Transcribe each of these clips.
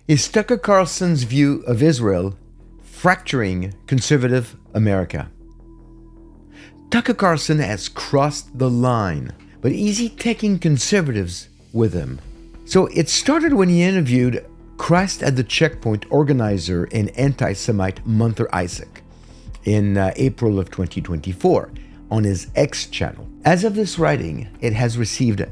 Is Tucker Carlson's view of Israel fracturing conservative America? Tucker Carlson has crossed the line, but is he taking conservatives with him? So it started when he interviewed Christ at the Checkpoint organizer and anti-Semite Munther Isaac in April of 2024 on his X channel. As of this writing, it has received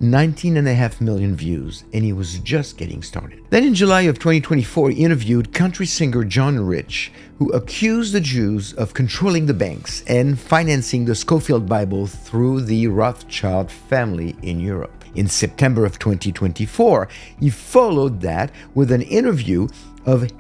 19.5 million views, and he was just getting started. Then in July of 2024, he interviewed country singer John Rich, who accused the Jews of controlling the banks and financing the Scofield Bible through the Rothschild family in Europe. In September of 2024, he followed that with an interview of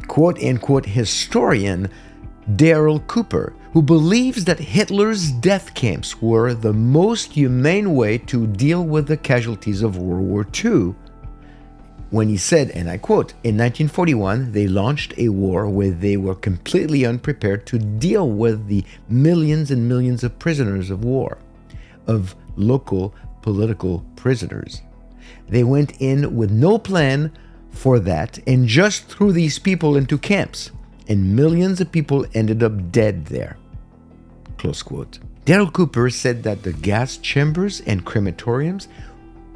quote-unquote historian Daryl Cooper, who believes that Hitler's death camps were the most humane way to deal with the casualties of World War II, when he said, and I quote, "In 1941, they launched a war where they were completely unprepared to deal with the millions and millions of prisoners of war, of local political prisoners. They went in with no plan for that and just threw these people into camps. And millions of people ended up dead there." Close quote. Daryl Cooper said that the gas chambers and crematoriums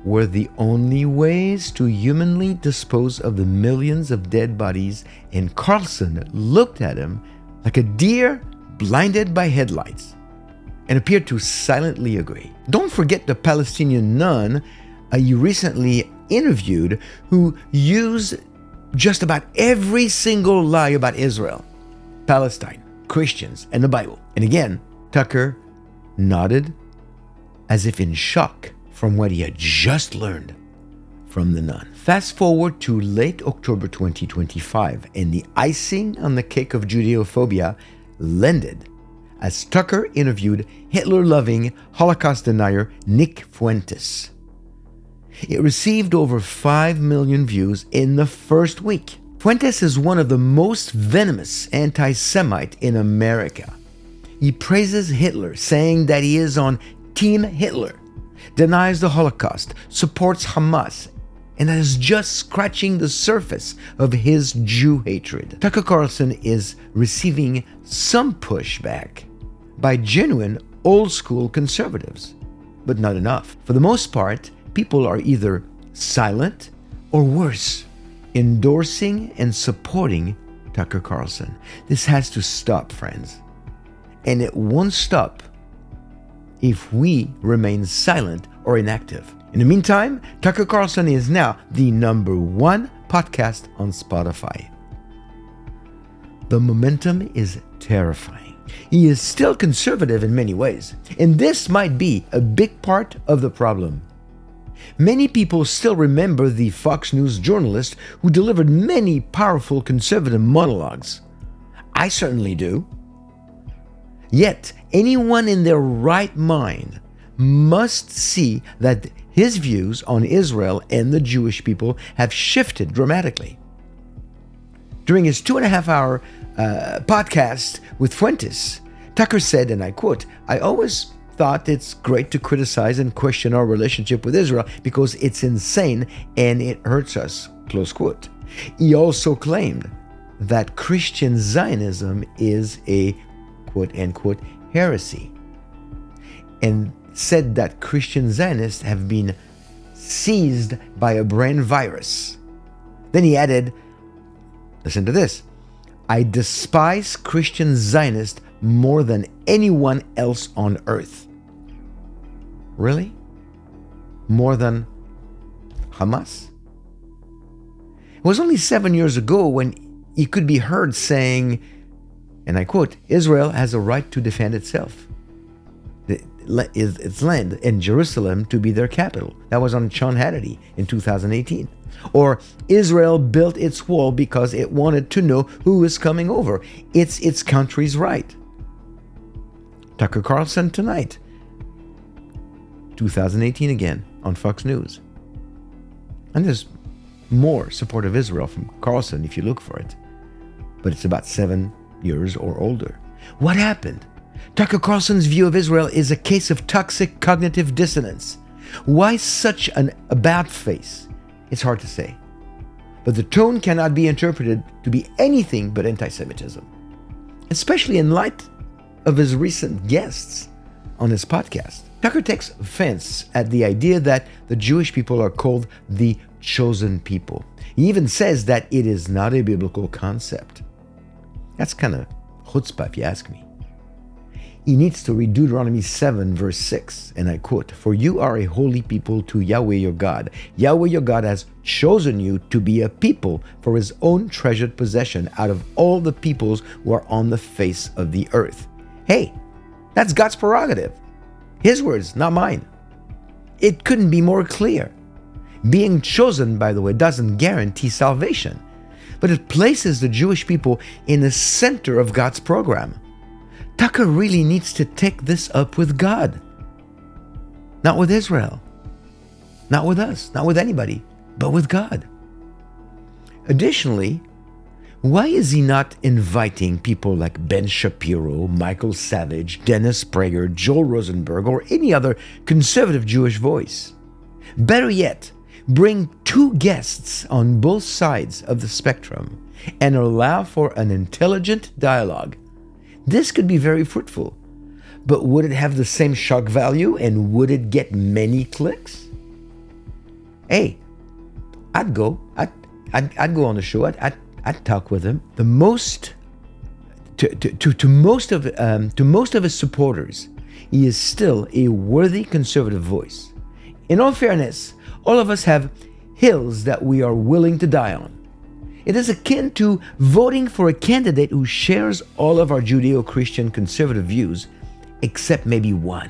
were the only ways to humanly dispose of the millions of dead bodies, and Carlson looked at him like a deer blinded by headlights and appeared to silently agree. Don't forget the Palestinian nun you recently interviewed who used just about every single lie about Israel, Palestine, Christians, and the Bible. And again, Tucker nodded as if in shock from what he had just learned from the nun. Fast forward to late October 2025, and the icing on the cake of Judeophobia landed as Tucker interviewed Hitler-loving Holocaust denier Nick Fuentes. It received over 5 million views in the first week. Fuentes is one of the most venomous anti-Semite in America. He praises Hitler, saying that he is on Team Hitler, denies the Holocaust, supports Hamas, and that is just scratching the surface of his Jew hatred. Tucker Carlson is receiving some pushback by genuine old-school conservatives, but not enough. For the most part, people are either silent or worse, endorsing and supporting Tucker Carlson. This has to stop, friends. And it won't stop if we remain silent or inactive. In the meantime, Tucker Carlson is now the #1 podcast on Spotify. The momentum is terrifying. He is still conservative in many ways, and this might be a big part of the problem. Many people still remember the Fox News journalist who delivered many powerful conservative monologues. I certainly do. Yet, anyone in their right mind must see that his views on Israel and the Jewish people have shifted dramatically. During his 2.5-hour podcast with Fuentes, Tucker said, and I quote, "I always thought it's great to criticize and question our relationship with Israel because it's insane and it hurts us," close quote. He also claimed that Christian Zionism is a quote-unquote heresy, and said that Christian Zionists have been seized by a brain virus. Then he added, listen to this, "I despise Christian Zionists more than anyone else on earth." Really? More than Hamas? It was only 7 years ago when he could be heard saying, and I quote, "Israel has a right to defend itself. Its land and Jerusalem to be their capital." That was on Sean Hannity in 2018. Or, "Israel built its wall because it wanted to know who is coming over. It's its country's right." Tucker Carlson tonight, 2018 again, on Fox News. And there's more support of Israel from Carlson if you look for it. But it's about 7 years or older. What happened? Tucker Carlson's view of Israel is a case of toxic cognitive dissonance. Why such an about face? It's hard to say. but the tone cannot be interpreted to be anything but anti-Semitism, especially in light of his recent guests on his podcast. Tucker takes offense at the idea that the Jewish people are called the chosen people. He even says that it is not a biblical concept. That's kind of chutzpah, if you ask me. He needs to read Deuteronomy 7, verse 6, and I quote, "For you are a holy people to Yahweh your God. Yahweh your God has chosen you to be a people for his own treasured possession out of all the peoples who are on the face of the earth." Hey, that's God's prerogative. His words, not mine. It couldn't be more clear. Being chosen, by the way, doesn't guarantee salvation, but it places the Jewish people in the center of God's program. Tucker really needs to take this up with God. Not with Israel. Not with us. Not with anybody. But with God. Additionally, why is he not inviting people like Ben Shapiro, Michael Savage, Dennis Prager, Joel Rosenberg, or any other conservative Jewish voice? Better yet, bring two guests on both sides of the spectrum and allow for an intelligent dialogue. This could be very fruitful, but would it have the same shock value and would it get many clicks? Hey, I'd go on the show. I'd talk with him. To most of his supporters, he is still a worthy conservative voice. In all fairness, all of us have hills that we are willing to die on. It is akin to voting for a candidate who shares all of our Judeo-Christian conservative views, except maybe one.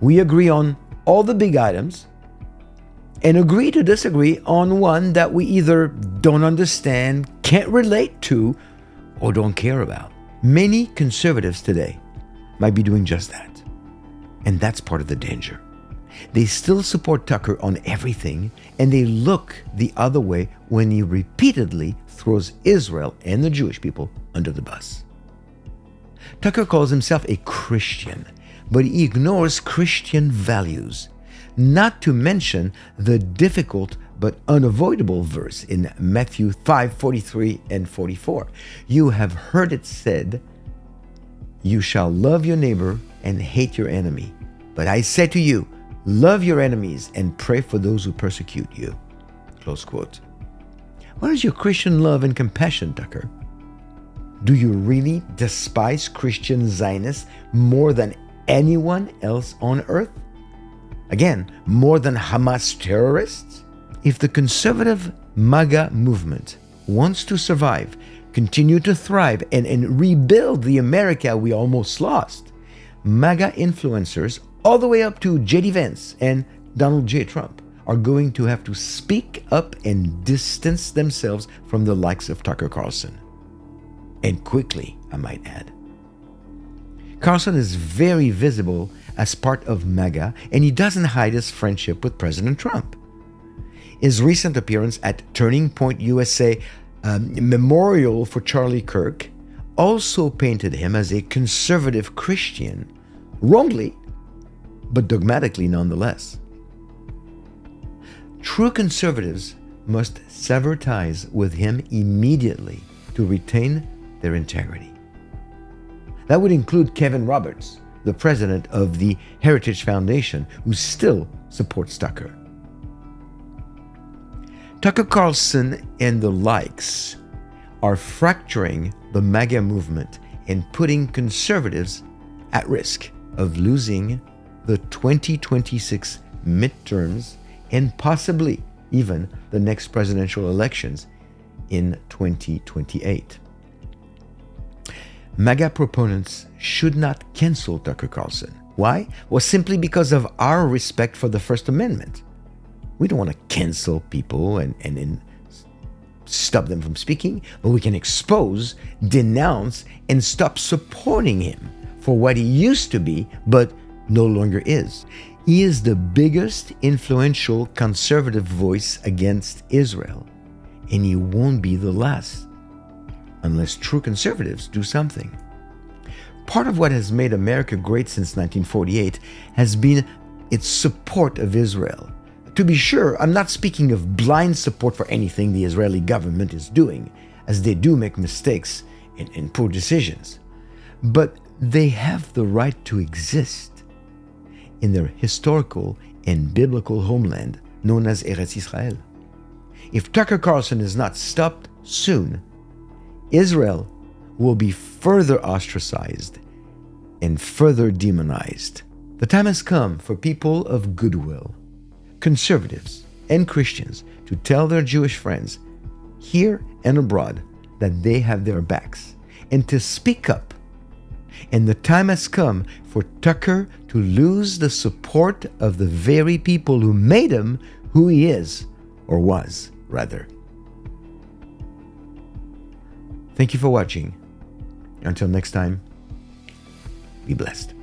We agree on all the big items and agree to disagree on one that we either don't understand, can't relate to, or don't care about. Many conservatives today might be doing just that. And that's part of the danger. They still support Tucker on everything, and they look the other way when he repeatedly throws Israel and the Jewish people under the bus. Tucker calls himself a Christian, but he ignores Christian values, not to mention the difficult but unavoidable verse in Matthew 5:43 and 44. You have heard it said, "You shall love your neighbor and hate your enemy. But I say to you, love your enemies and pray for those who persecute you." Close quote. What is your Christian love and compassion, Tucker? Do you really despise Christian Zionists more than anyone else on earth? Again, more than Hamas terrorists? If the conservative MAGA movement wants to survive, continue to thrive, and rebuild the America we almost lost, MAGA influencers all the way up to J.D. Vance and Donald J. Trump are going to have to speak up and distance themselves from the likes of Tucker Carlson. And quickly, I might add. Carlson is very visible as part of MAGA, and he doesn't hide his friendship with President Trump. His recent appearance at Turning Point USA Memorial for Charlie Kirk also painted him as a conservative Christian, wrongly, but dogmatically nonetheless. True conservatives must sever ties with him immediately to retain their integrity. That would include Kevin Roberts, the president of the Heritage Foundation, who still supports Tucker. Tucker Carlson and the likes are fracturing the MAGA movement and putting conservatives at risk of losing the 2026 midterms and possibly even the next presidential elections in 2028. MAGA proponents should not cancel Tucker Carlson. Why? Well, simply because of our respect for the First Amendment. We don't want to cancel people and stop them from speaking, but we can expose, denounce, and stop supporting him for what he used to be, but no longer is. He is the biggest influential conservative voice against Israel, and he won't be the last, unless true conservatives do something. Part of what has made America great since 1948 has been its support of Israel. To be sure, I'm not speaking of blind support for anything the Israeli government is doing, as they do make mistakes and poor decisions. But they have the right to exist in their historical and biblical homeland known as Eretz Israel. If Tucker Carlson is not stopped soon, Israel will be further ostracized and further demonized. The time has come for people of goodwill, conservatives and Christians, to tell their Jewish friends here and abroad that they have their backs and to speak up. And the time has come for Tucker to lose the support of the very people who made him who he is, or was, rather. Thank you for watching. Until next time, be blessed.